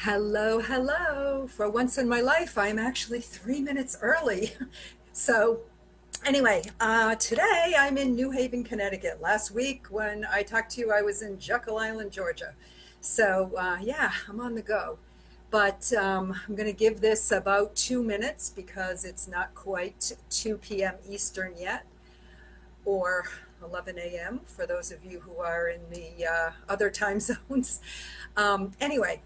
Hello, hello. For once in my life, I'm actually 3 minutes early. So, anyway, today I'm in New Haven, Connecticut. Last week, when I talked to you, I was in Jekyll Island, Georgia. So, yeah, I'm on the go. But I'm going to give this about 2 minutes because it's not quite 2 p.m. Eastern yet, or 11 a.m. for those of you who are in the other time zones. Anyway,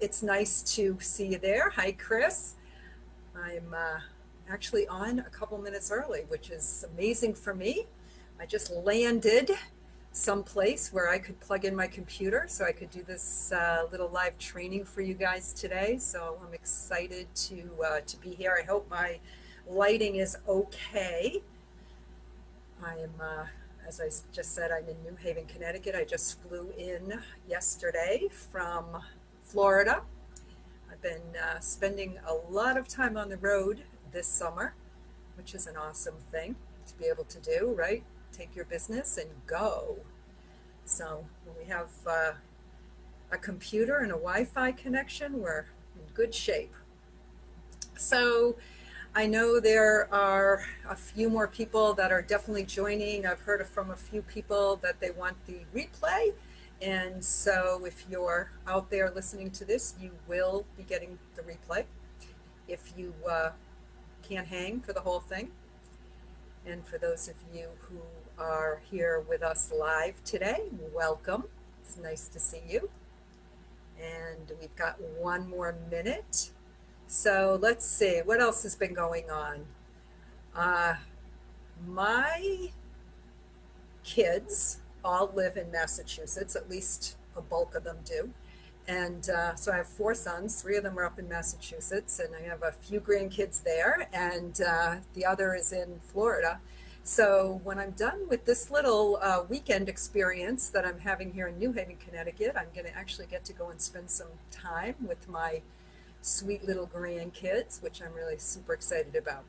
it's nice to see you there. Hi, Chris. I'm actually on a couple minutes early, which is amazing for me. I just landed someplace where I could plug in my computer so I could do this little live training for you guys today. So I'm excited to be here. I hope my lighting is okay. I am, as I just said, I'm in New Haven, Connecticut. I just flew in yesterday from Florida. I've been spending a lot of time on the road this summer, which is an awesome thing to be able to do, right? Take your business and go. So when we have a computer and a Wi-Fi connection, we're in good shape. So I know there are a few more people that are definitely joining. I've heard from a few people that they want the replay. And so if you're out there listening to this, you will be getting the replay if you can't hang for the whole thing. And for those of you who are here with us live today, welcome. It's nice to see you. And we've got one more minute. So let's see, what else has been going on? My kids all live in Massachusetts, at least a bulk of them do. And so I have four sons, three of them are up in Massachusetts, and I have a few grandkids there, and the other is in Florida. So when I'm done with this little weekend experience that I'm having here in New Haven, Connecticut, I'm going to actually get to go and spend some time with my sweet little grandkids, which I'm really super excited about.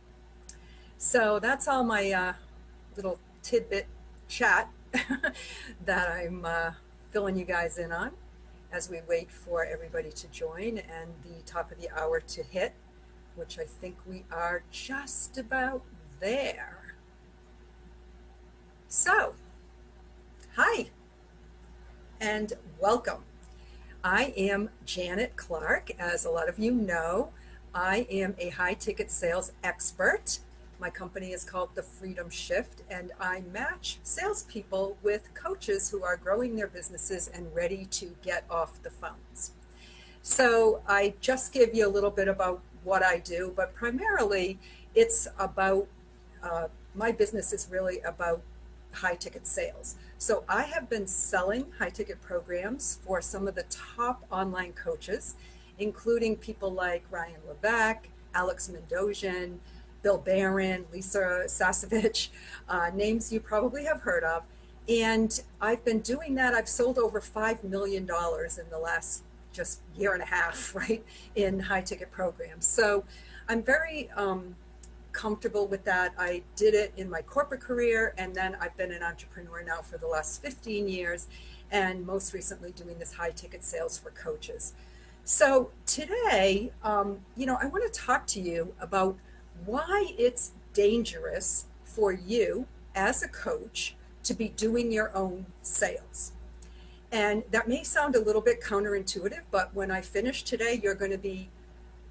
So that's all my little tidbit chat that I'm filling you guys in on as we wait for everybody to join and the top of the hour to hit, which I think we are just about there. So, hi and welcome. I am Janet Clark. As a lot of you know, I am a high ticket sales expert. My company is called The Freedom Shift, and I match salespeople with coaches who are growing their businesses and ready to get off the phones. So I just gave you a little bit about what I do, but primarily it's about my business is really about high ticket sales. So I have been selling high ticket programs for some of the top online coaches, including people like Ryan Levesque, Alex Mandossian, Bill Barron, Lisa Sasevich, names you probably have heard of. And I've been doing that. I've sold over $5 million in the last just year and a half, right, in high ticket programs. So I'm very comfortable with that. I did it in my corporate career, and then I've been an entrepreneur now for the last 15 years, and most recently doing this high ticket sales for coaches. So today, I want to talk to you about why it's dangerous for you as a coach to be doing your own sales. And that may sound a little bit counterintuitive, but when I finish today, you're going to be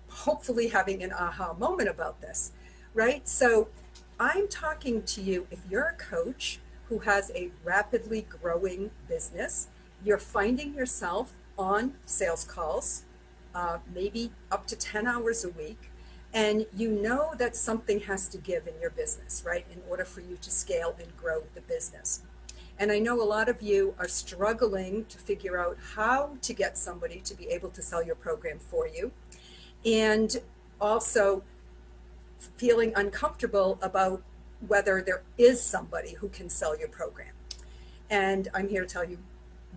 hopefully having an aha moment about this, right? So I'm talking to you if you're a coach who has a rapidly growing business, you're finding yourself on sales calls, maybe up to 10 hours a week, and you know that something has to give in your business, right, in order for you to scale and grow the business. And I know a lot of you are struggling to figure out how to get somebody to be able to sell your program for you, and also feeling uncomfortable about whether there is somebody who can sell your program. And I'm here to tell you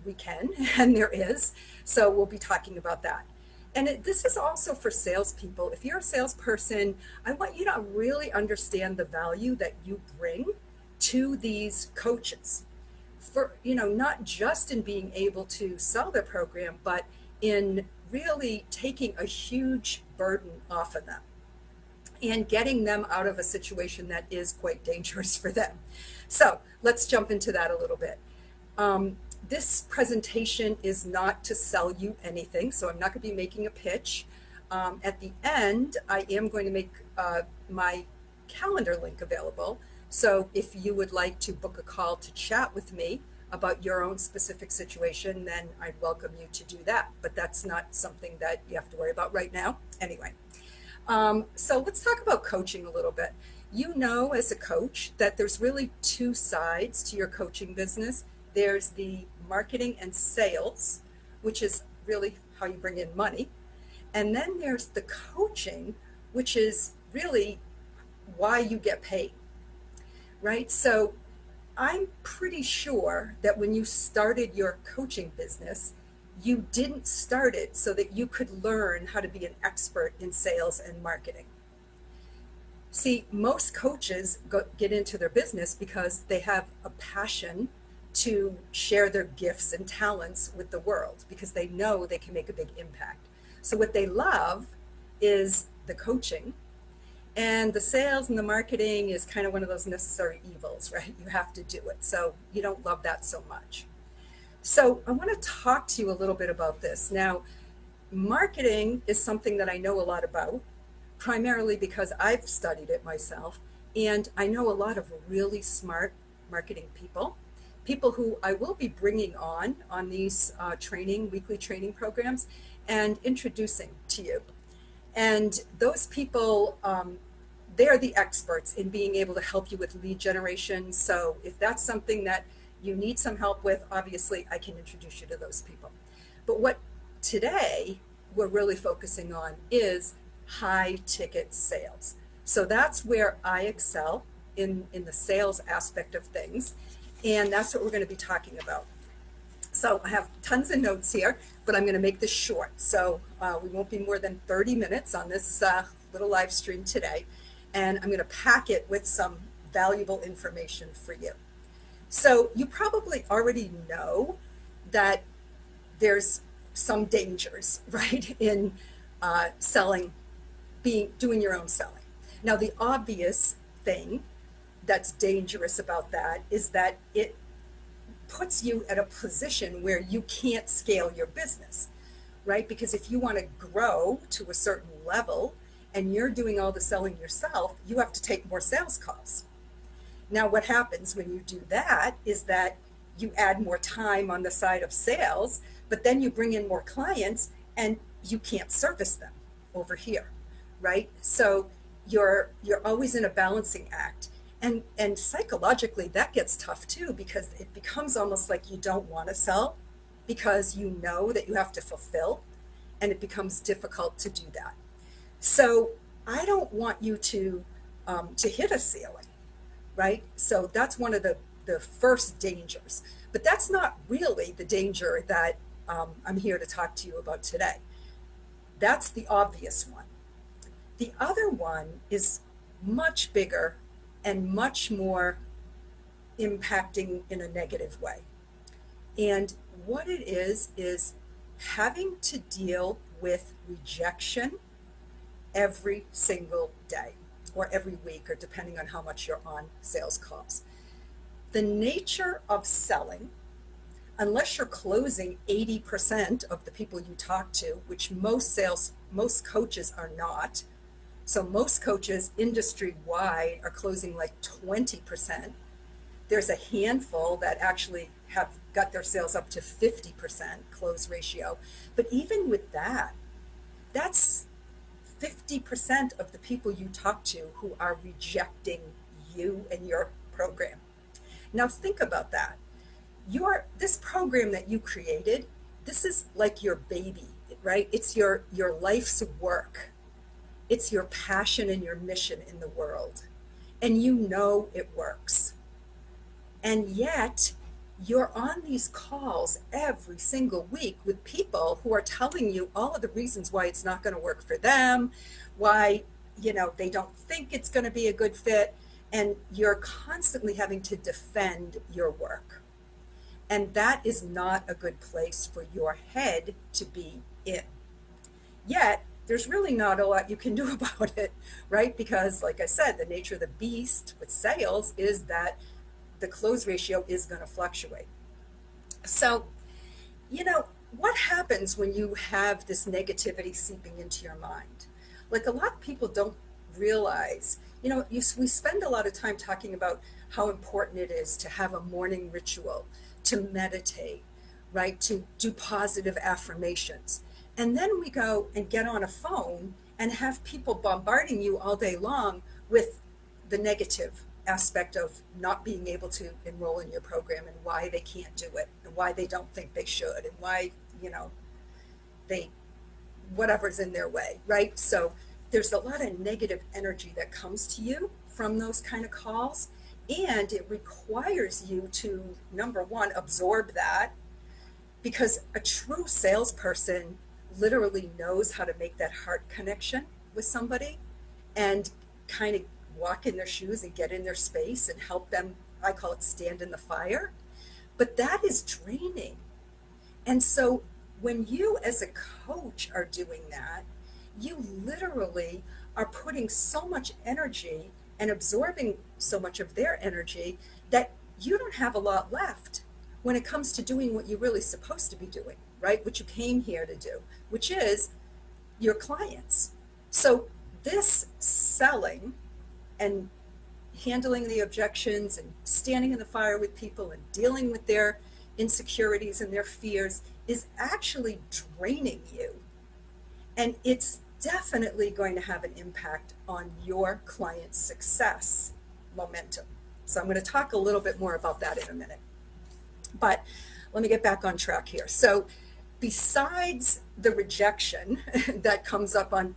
we can, and there is. So we'll be talking about that. And this is also for salespeople. If you're a salesperson, I want you to really understand the value that you bring to these coaches. For, not just in being able to sell their program, but in really taking a huge burden off of them and getting them out of a situation that is quite dangerous for them. So let's jump into that a little bit. This presentation is not to sell you anything, so I'm not going to be making a pitch. At the end, I am going to make my calendar link available. So if you would like to book a call to chat with me about your own specific situation, then I'd welcome you to do that. But that's not something that you have to worry about right now. Anyway, so let's talk about coaching a little bit. You know, as a coach, that there's really two sides to your coaching business. There's the marketing and sales, which is really how you bring in money. And then there's the coaching, which is really why you get paid, right? So I'm pretty sure that when you started your coaching business, you didn't start it so that you could learn how to be an expert in sales and marketing. See, most coaches get into their business because they have a passion to share their gifts and talents with the world because they know they can make a big impact. So what they love is the coaching, and the sales and the marketing is kind of one of those necessary evils, right? You have to do it. So you don't love that so much. So I want to talk to you a little bit about this. Now, marketing is something that I know a lot about, primarily because I've studied it myself, and I know a lot of really smart marketing people who I will be bringing on these weekly training programs and introducing to you. And those people, they are the experts in being able to help you with lead generation. So if that's something that you need some help with, obviously I can introduce you to those people. But what today we're really focusing on is high ticket sales. So that's where I excel in the sales aspect of things. And that's what we're going to be talking about. So I have tons of notes here, but I'm going to make this short. So we won't be more than 30 minutes on this little live stream today. And I'm going to pack it with some valuable information for you. So you probably already know that there's some dangers, right, in doing your own selling. Now, the obvious thing that's dangerous about that is that it puts you at a position where you can't scale your business, right? Because if you want to grow to a certain level and you're doing all the selling yourself, you have to take more sales calls. Now, what happens when you do that is that you add more time on the side of sales, but then you bring in more clients and you can't service them over here, right? So you're always in a balancing act. And psychologically, that gets tough too, because it becomes almost like you don't want to sell because you know that you have to fulfill, and it becomes difficult to do that. So I don't want you to hit a ceiling, right? So that's one of the first dangers. But that's not really the danger that I'm here to talk to you about today. That's the obvious one. The other one is much bigger and much more impacting in a negative way. And what it is having to deal with rejection every single day or every week, or depending on how much you're on sales calls. The nature of selling, unless you're closing 80% of the people you talk to, which most coaches are not. So most coaches industry-wide are closing like 20%. There's a handful that actually have got their sales up to 50% close ratio. But even with that, that's 50% of the people you talk to who are rejecting you and your program. Now think about that. This program that you created, this is like your baby, right? It's your life's work. It's your passion and your mission in the world. And you know it works. And yet you're on these calls every single week with people who are telling you all of the reasons why it's not going to work for them, why, they don't think it's going to be a good fit. And you're constantly having to defend your work. And that is not a good place for your head to be in. Yet, there's really not a lot you can do about it, right? Because, like I said, the nature of the beast with sales is that the close ratio is going to fluctuate. So, you know, what happens when you have this negativity seeping into your mind? Like a lot of people don't realize, we spend a lot of time talking about how important it is to have a morning ritual, to meditate, right? To do positive affirmations. And then we go and get on a phone and have people bombarding you all day long with the negative aspect of not being able to enroll in your program and why they can't do it and why they don't think they should and why, they, whatever's in their way, right? So there's a lot of negative energy that comes to you from those kind of calls. And it requires you to, number one, absorb that, because a true salesperson literally knows how to make that heart connection with somebody and kind of walk in their shoes and get in their space and help them. I call it stand in the fire. But that is draining. And so when you as a coach are doing that, you literally are putting so much energy and absorbing so much of their energy that you don't have a lot left when it comes to doing what you're really supposed to be doing, right? What you came here to do, which is your clients. So this selling and handling the objections and standing in the fire with people and dealing with their insecurities and their fears is actually draining you. And it's definitely going to have an impact on your client's success momentum. So I'm going to talk a little bit more about that in a minute. But let me get back on track here. So besides the rejection that comes up on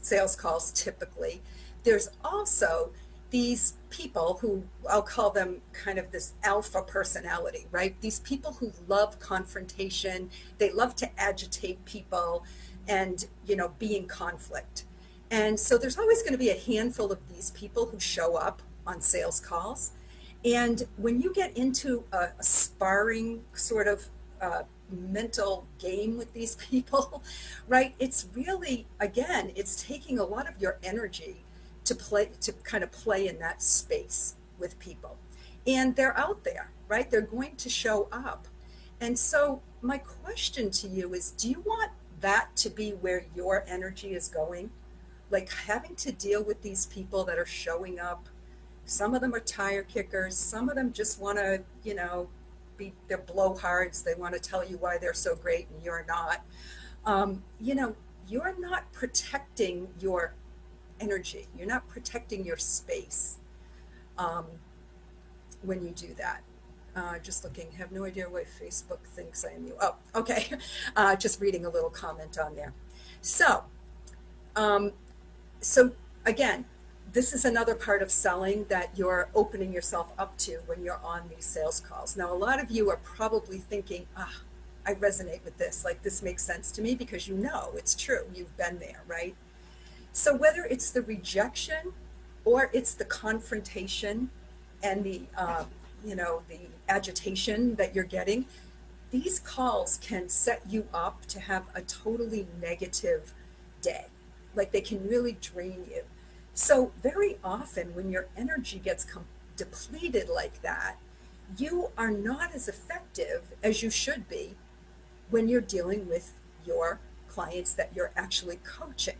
sales calls typically, there's also these people who, I'll call them kind of this alpha personality, right? These people who love confrontation, they love to agitate people and, be in conflict. And so there's always going to be a handful of these people who show up on sales calls. And when you get into a sparring sort of mental game with these people, right, it's really, again, it's taking a lot of your energy to kind of play in that space with people. And they're out there, right? They're going to show up. And so my question to you is, do you want that to be where your energy is going? Like having to deal with these people that are showing up. Some of them are tire kickers. Some of them just want to, they're blowhards. They want to tell you why they're so great and you're not. You're not protecting your energy. You're not protecting your space when you do that. Just looking, have no idea why Facebook thinks I am you. Oh, okay. Just reading a little comment on there. So again, this is another part of selling that you're opening yourself up to when you're on these sales calls. Now, a lot of you are probably thinking, I resonate with this. Like, this makes sense to me, because it's true. You've been there, right? So whether it's the rejection or it's the confrontation and the agitation that you're getting, these calls can set you up to have a totally negative day. Like, they can really drain you. So very often when your energy gets depleted like that, you are not as effective as you should be when you're dealing with your clients that you're actually coaching,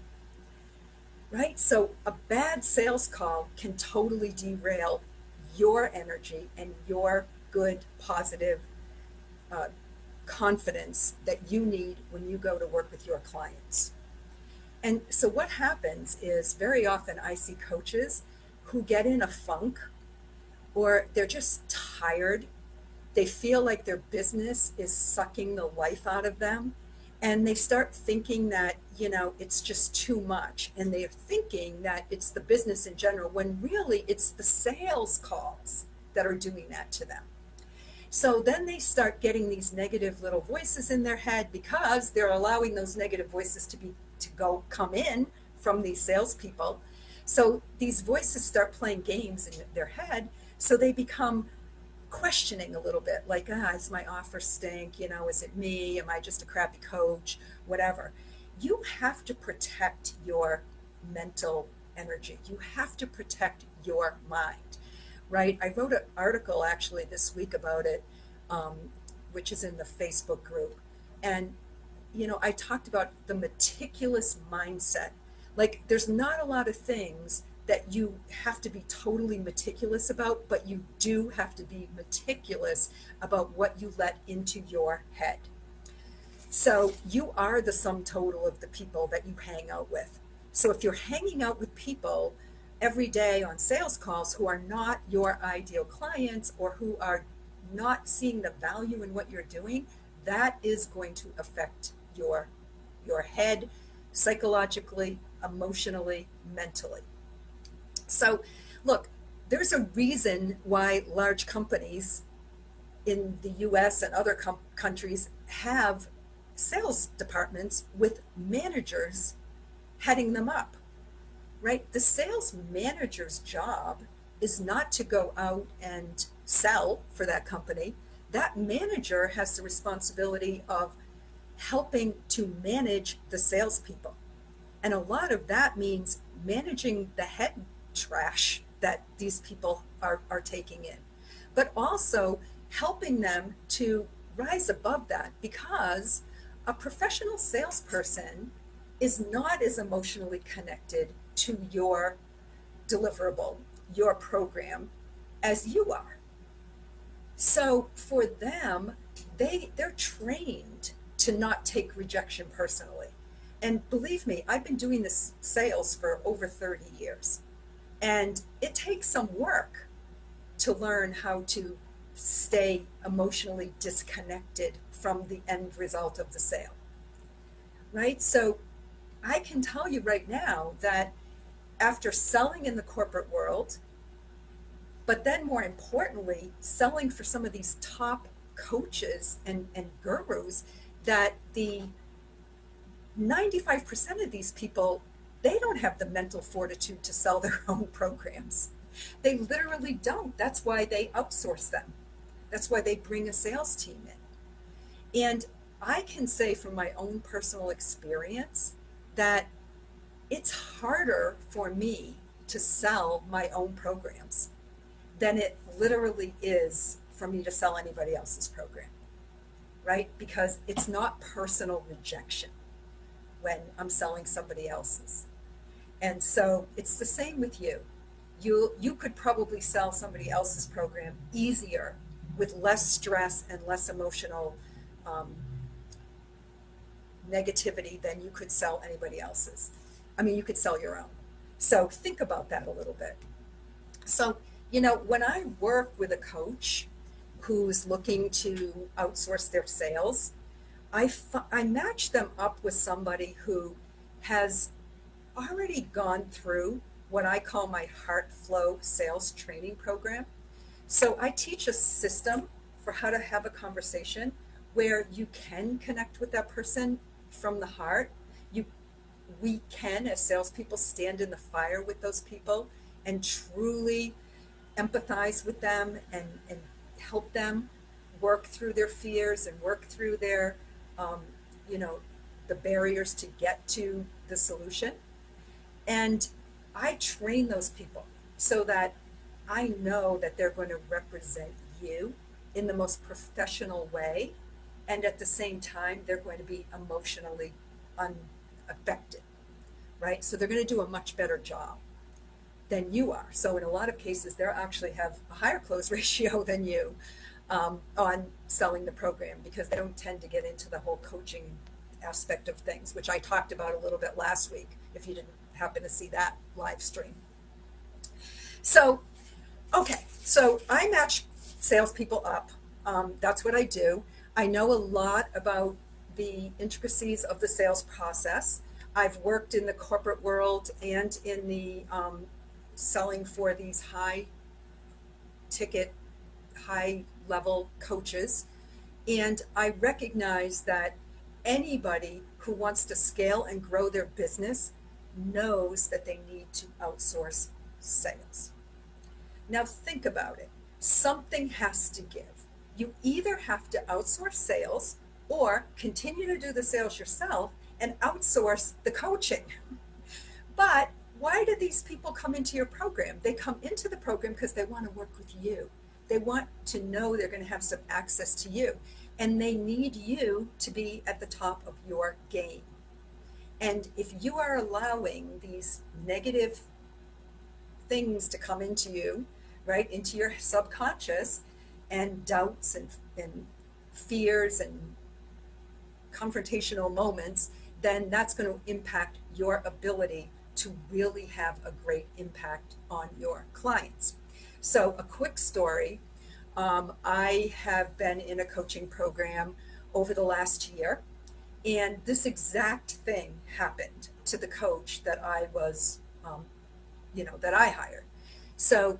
right? So a bad sales call can totally derail your energy and your good, positive confidence that you need when you go to work with your clients. And so what happens is, very often I see coaches who get in a funk, or they're just tired. They feel like their business is sucking the life out of them. And they start thinking that, it's just too much. And they're thinking that it's the business in general, when really it's the sales calls that are doing that to them. So then they start getting these negative little voices in their head, because they're allowing those negative voices to come in from these salespeople. So these voices start playing games in their head. So they become questioning a little bit, like, is my offer stink? Is it me? Am I just a crappy coach? Whatever. You have to protect your mental energy. You have to protect your mind, right? I wrote an article actually this week about it, um, which is in the Facebook group. And I talked about the meticulous mindset. Like, there's not a lot of things that you have to be totally meticulous about, but you do have to be meticulous about what you let into your head. So, you are the sum total of the people that you hang out with. So, if you're hanging out with people every day on sales calls who are not your ideal clients or who are not seeing the value in what you're doing, that is going to affect your head psychologically, emotionally, mentally. So, look, there's a reason why large companies in the US and other countries have sales departments with managers heading them up, right? The sales manager's job is not to go out and sell for that company. That manager has the responsibility of helping to manage the salespeople. And a lot of that means managing the head trash that these people are taking in, but also helping them to rise above that, because a professional salesperson is not as emotionally connected to your deliverable, your program, as you are. So for them, they're trained to not take rejection personally. And believe me, I've been doing this sales for over 30 years. And it takes some work to learn how to stay emotionally disconnected from the end result of the sale, right? So I can tell you right now that after selling in the corporate world, but then more importantly, selling for some of these top coaches and gurus, that the 95% of these people, they don't have the mental fortitude to sell their own programs. They literally don't. That's why they outsource them. That's why they bring a sales team in. And I can say from my own personal experience that it's harder for me to sell my own programs than it literally is for me to sell anybody else's program, right? Because it's not personal rejection when I'm selling somebody else's. And so it's the same with you. You could probably sell somebody else's program easier with less stress and less emotional um, negativity than you could sell anybody else's. I mean, you could sell your own. So think about that a little bit. So, when I work with a coach who's looking to outsource their sales, I match them up with somebody who has already gone through what I call my Heart Flow sales training program. So I teach a system for how to have a conversation where you can connect with that person from the heart. You, we can, as salespeople, stand in the fire with those people and truly empathize with them and help them work through their fears and work through their, um, you know, the barriers to get to the solution. And I train those people so that I know that they're going to represent you in the most professional way. And at the same time, they're going to be emotionally unaffected, right? So they're going to do a much better job than you are. So in a lot of cases, they actually have a higher close ratio than you on selling the program, because they don't tend to get into the whole coaching aspect of things, which I talked about a little bit last week, if you didn't happen to see that live stream. So, okay, so I match salespeople up. That's what I do. I know a lot about the intricacies of the sales process. I've worked in the corporate world and in the selling for these high ticket, high level coaches. And I recognize that anybody who wants to scale and grow their business knows that they need to outsource sales. Now think about it. something has to give. You either have to outsource sales or continue to do the sales yourself and outsource the coaching. But why do these people come into your program? They come into the program because they want to work with you. They want to know they're going to have some access to you, and they need you to be at the top of your game. And if you are allowing these negative things to come into you, right, into your subconscious, and doubts and fears and confrontational moments, then that's going to impact your ability to really have a great impact on your clients. So, a quick story, I have been in a coaching program over the last year, and this exact thing happened to the coach that I was, that I hired. So,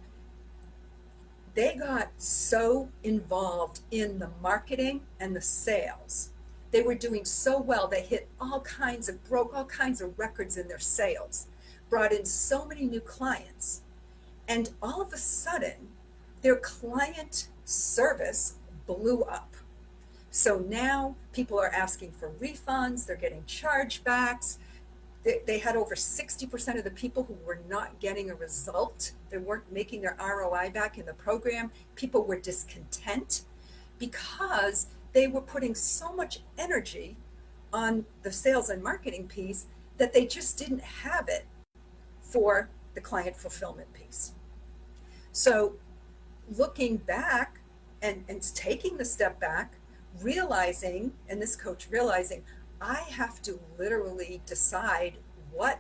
they got so involved in the marketing and the sales. They were doing so well. They broke all kinds of records in their sales, brought in so many new clients. And all of a sudden, their client service blew up. So now people are asking for refunds, they're getting chargebacks. They had over 60% of the people who were not getting a result. They weren't making their ROI back in the program. People were discontent because they were putting so much energy on the sales and marketing piece that they just didn't have it for the client fulfillment piece. So looking back and taking the step back, realizing, and this coach realizing, I have to literally decide what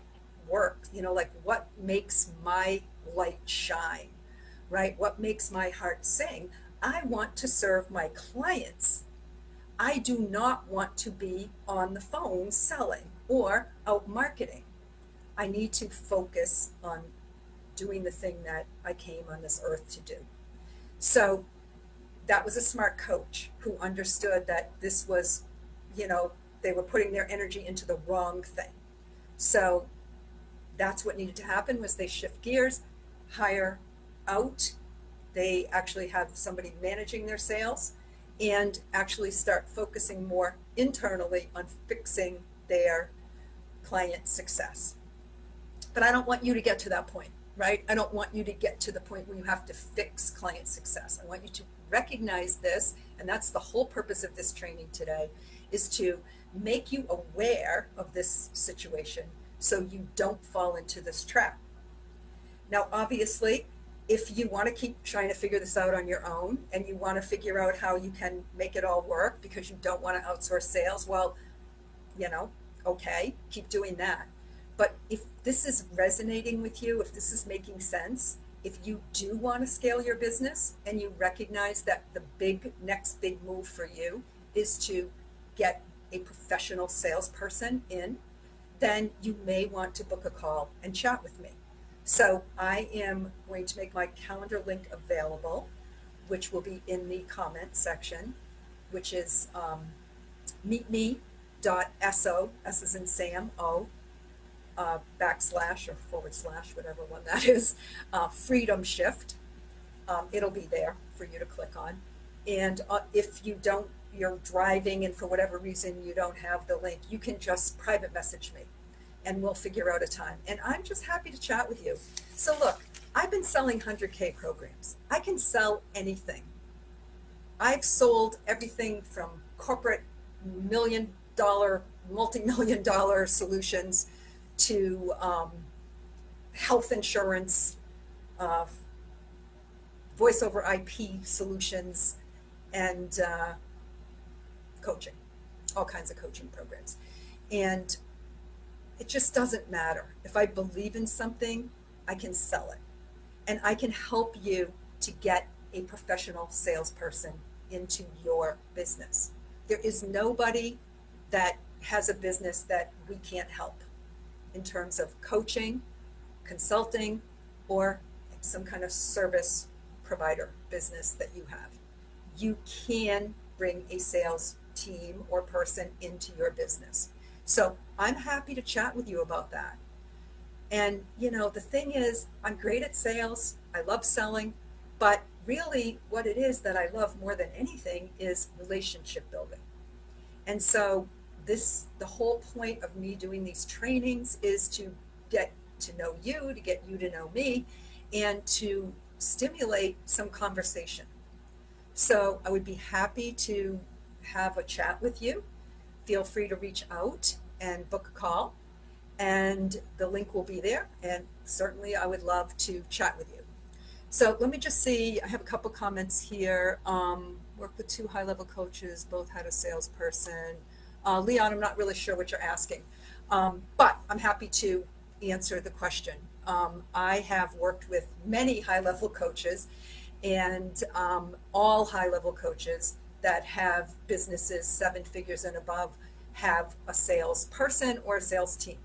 works, like what makes my light shine, right? What makes my heart sing? I want to serve my clients. I do not want to be on the phone selling or out marketing. I need to focus on doing the thing that I came on this earth to do. So that was a smart coach who understood that this was, they were putting their energy into the wrong thing. So that's what needed to happen was they shift gears, hire out. They actually have somebody managing their sales and actually start focusing more internally on fixing their client success. But I don't want you to get to that point, right? I don't want you to get to the point where you have to fix client success. I want you to recognize this, and that's the whole purpose of this training today, is to make you aware of this situation so you don't fall into this trap. Now, obviously, if you want to keep trying to figure this out on your own and you want to figure out how you can make it all work because you don't want to outsource sales, well, okay, keep doing that. But if this is resonating with you, if this is making sense, if you do want to scale your business and you recognize that the next big move for you is to get a professional salesperson in, then you may want to book a call and chat with me. So I am going to make my calendar link available, which will be in the comment section, which is meetme.so, S as in Sam, O, backslash or forward slash, whatever one that is, Freedom Shift. It'll be there for you to click on. And if you're driving and for whatever reason you don't have the link, you can just private message me and we'll figure out a time. And I'm just happy to chat with you. So look, I've been selling 100K programs. I can sell anything. I've sold everything from corporate multi-million dollar solutions to health insurance, voice over IP solutions, and coaching, all kinds of coaching programs. And it just doesn't matter. If I believe in something, I can sell it. And I can help you to get a professional salesperson into your business. There is nobody that has a business that we can't help in terms of coaching, consulting, or some kind of service provider business that you have. You can bring a sales team or person into your business. So I'm happy to chat with you about that. And the thing is, I'm great at sales. I love selling, but really what it is that I love more than anything is relationship building. And so the whole point of me doing these trainings is to get to know you, to get you to know me, and to stimulate some conversation. So I would be happy to have a chat with you. Feel free to reach out and book a call, and the link will be there. And certainly I would love to chat with you. So let me just see. I have a couple comments here. Work with two high-level coaches, both had a salesperson. Leon, I'm not really sure what you're asking, but I'm happy to answer the question. I have worked with many high-level coaches, and all high-level coaches that have businesses 7 figures and above have a salesperson or a sales team,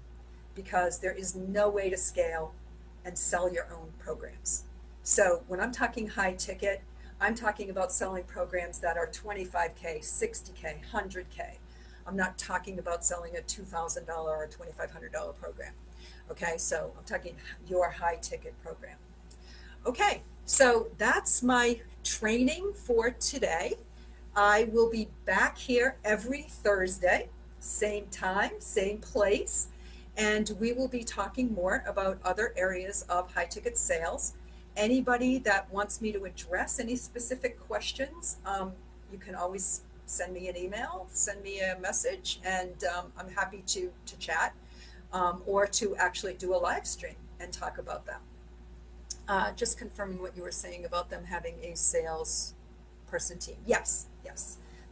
because there is no way to scale and sell your own programs. So when I'm talking high ticket, I'm talking about selling programs that are 25K, 60K, 100K. I'm not talking about selling a $2,000 or $2,500 program. Okay, so I'm talking your high ticket program. Okay, so that's my training for today. I will be back here every Thursday, same time, same place, and we will be talking more about other areas of high ticket sales. Anybody that wants me to address any specific questions, you can always send me an email, send me a message, and I'm happy to chat, or to actually do a live stream and talk about them. Just confirming what you were saying about them having a sales person team. Yes,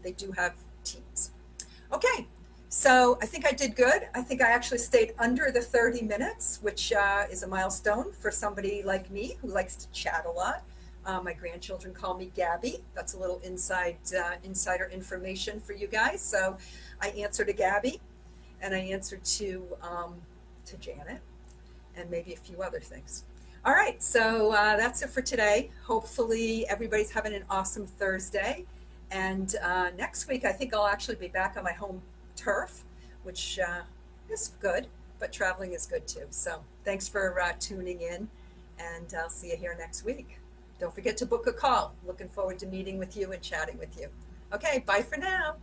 they do have teams. Okay, so I think I did good. I think I actually stayed under the 30 minutes, which is a milestone for somebody like me who likes to chat a lot. My grandchildren call me Gabby. That's a little insider information for you guys. So I answer to Gabby, and I answer to Janet, and maybe a few other things. All right, so that's it for today. Hopefully everybody's having an awesome Thursday. And next week, I think I'll actually be back on my home turf, which is good, but traveling is good too. So thanks for tuning in, and I'll see you here next week. Don't forget to book a call. Looking forward to meeting with you and chatting with you. Okay, bye for now.